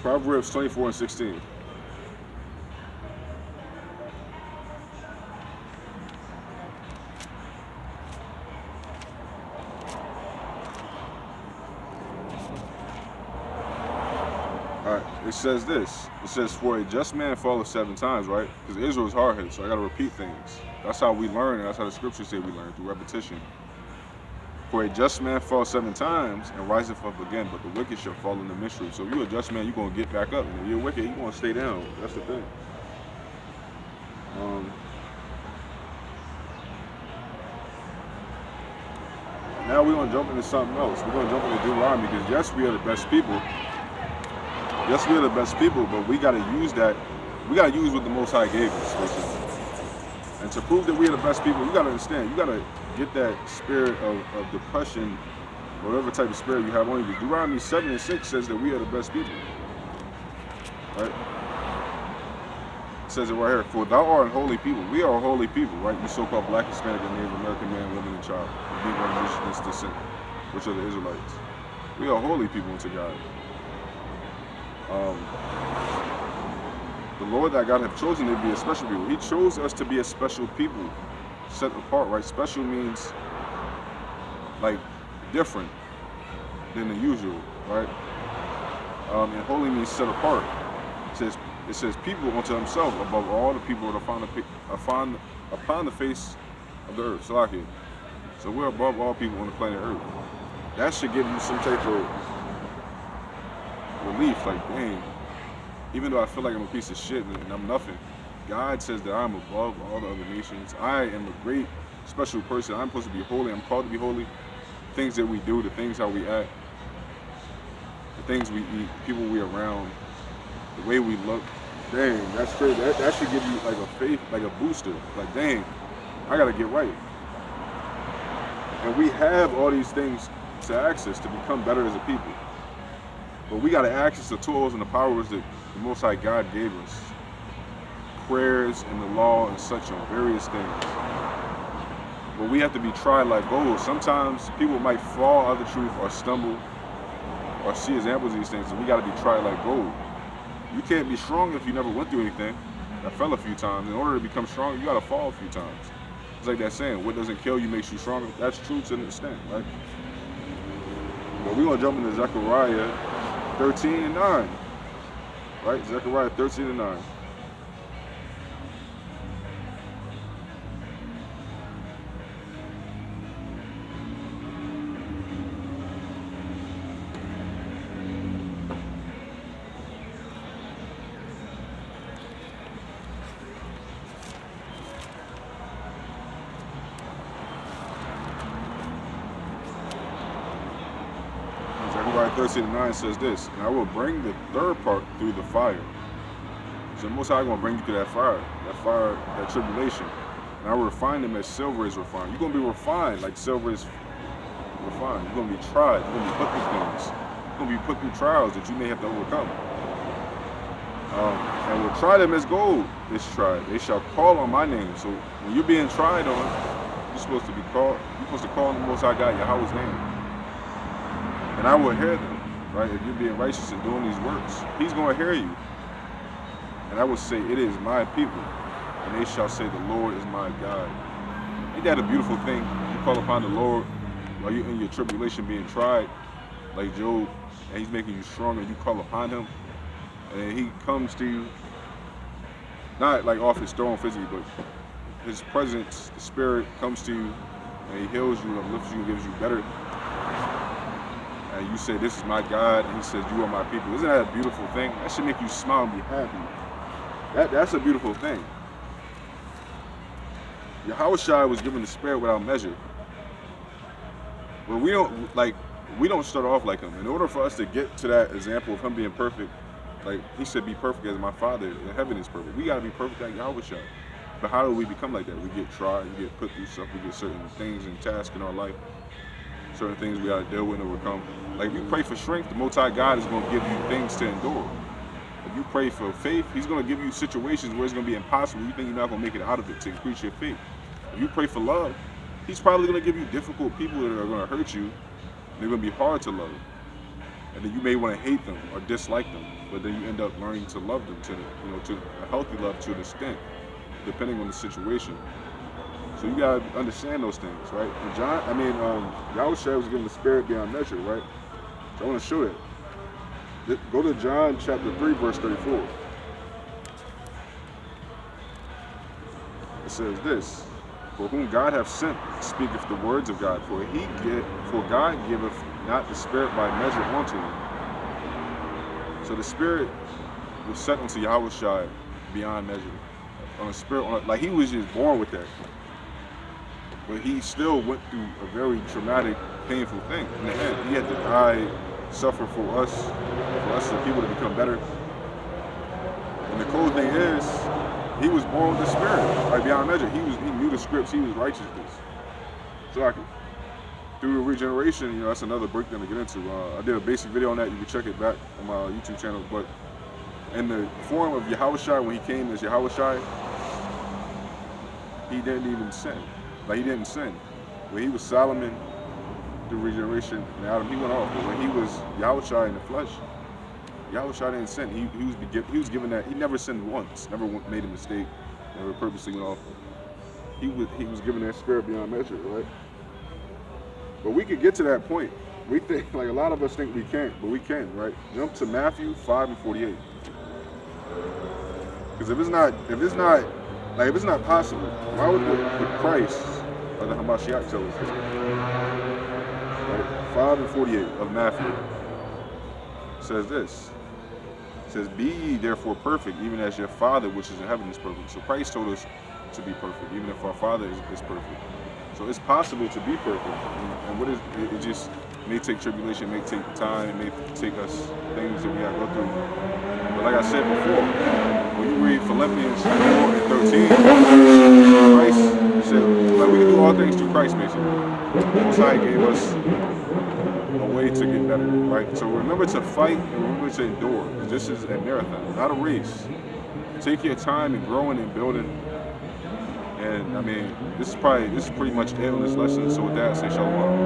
Proverbs 24:16. All right, it says this. It says, for a just man falleth 7 times, right? Because Israel is hard-headed, so I got to repeat things. That's how we learn, and that's how the scriptures say we learn, through repetition. For a just man falls 7 times and riseth up again, but the wicked shall fall in the mischief. So if you're a just man, you're going to get back up. And if you're wicked, you're going to stay down. That's the thing. Now we're going to jump into something else. We're going to jump into Deuteronomy, because yes, we are the best people. Yes, we are the best people, but we got to use that. We got to use what the Most High gave us, basically. And to prove that we are the best people, you got to understand, you got to get that spirit of depression, whatever type of spirit you have on you. Deuteronomy 7:6 says that we are the best people. Right? It says it right here. For thou art an holy people. We are a holy people, right? You so-called black, Hispanic, and Native American man, woman, and child. Being of indigenous descent, which are the Israelites. We are holy people unto God. The Lord that God have chosen to be a special people. He chose us to be a special people, set apart, right? Special means like different than the usual, right? And holy means set apart. It says people unto himself above all the people that are upon the face of the earth. Salakia. So we're above all people on the planet Earth. That should give you some type of relief, like, dang, even though I feel like I'm a piece of shit and I'm nothing, God says that I'm above all the other nations. I am a great, special person. I'm supposed to be holy. I'm called to be holy. Things that we do, the things how we act, the things we eat, people we around, the way we look. Dang, that's crazy. That should give you like a faith, like a booster. Like, dang, I gotta get right. And we have all these things to access to become better as a people. But we got to access the tools and the powers that the Most High God gave us. Prayers and the law and such on various things. But we have to be tried like gold. Sometimes people might fall out of the truth or stumble or see examples of these things, and we got to be tried like gold. You can't be strong if you never went through anything. I fell a few times. In order to become strong, you got to fall a few times. It's like that saying, what doesn't kill you makes you stronger. That's true to an extent, right? But we're going to jump into Zechariah 13:9, right? Zechariah 13:9. Zechariah 13:9 says this, and I will bring the third part through the fire. So the Most High going to bring you through that fire, that tribulation. And I will refine them as silver is refined. You're going to be refined like silver is refined. You're going to be tried. You're going to be put through things. You're going to be put through trials that you may have to overcome. And will try them as gold is tried. They shall call on my name. So when you're being tried on, you're supposed to call on the Most High God, Yahweh's name. And I will hear them, right? If you're being righteous and doing these works, he's going to hear you. And I will say, it is my people. And they shall say, the Lord is my God. Ain't that a beautiful thing? You call upon the Lord while you're in your tribulation being tried, like Job, and he's making you stronger. You call upon him, and he comes to you, not like off his throne physically, but his presence, the Spirit comes to you, and he heals you, uplifts you, and gives you better. And you say, this is my God, and he says, you are my people. Isn't that a beautiful thing? That should make you smile and be happy. That's a beautiful thing. Yahushua was given the Spirit without measure. But we don't start off like him. In order for us to get to that example of him being perfect, like he said, be perfect as my Father in heaven is perfect. We got to be perfect like Yahushua. But how do we become like that? We get tried, we get put through stuff, we get certain things and tasks in our life, certain things we got to deal with and overcome. Like if you pray for strength, the Most High God is going to give you things to endure. If you pray for faith, he's going to give you situations where it's going to be impossible. You think you're not going to make it out of it to increase your faith. If you pray for love, he's probably going to give you difficult people that are going to hurt you. They're going to be hard to love. And then you may want to hate them or dislike them, but then you end up learning to love them to a healthy love to an extent, depending on the situation. So you gotta understand those things, right? And Yahushua was given the spirit beyond measure, right? So I want to show it. Go to John chapter 3, verse 34. It says this: For whom God hath sent speaketh the words of God, for God giveth not the spirit by measure unto him. So the spirit was sent unto Yahushua beyond measure. On a spirit, like he was just born with that. But he still went through a very traumatic, painful thing. In the end, he had to die, suffer for us the people to become better. And the cool thing is, he was born with the spirit, like beyond measure. He knew the scripts, he was righteousness. So through regeneration, that's another breakdown to get into. I did a basic video on that. You can check it back on my YouTube channel. But in the form of Yahushua, when he came as Yahushua, he didn't even sin. Like he didn't sin. When he was Solomon through regeneration and Adam, he went off. But when he was Yahushua in the flesh, Yahushua didn't sin. He was given that. He never sinned once. Never made a mistake. Never purposely went off. He was given that spirit beyond measure, right? But we could get to that point. We think, like a lot of us think we can't, but we can, right? Jump to Matthew 5:48. Because if it's not possible, why would the Christ or the Hamashiach tell us this? Right? 5:48 of Matthew says this. It says, "Be ye therefore perfect, even as your Father which is in heaven is perfect." So Christ told us to be perfect, even if our Father is perfect. So it's possible to be perfect. And what is it just may take tribulation, may take time, it may take us things that we gotta go through. But like I said before, when you read Philippians 4:13, Christ said, like we can do all things through Christ, basically. Most High gave us a way to get better, right? So remember to fight and remember to endure. This is a marathon, not a race. Take your time in growing and building. And this is pretty much it on this lesson. So with that, I say shalom.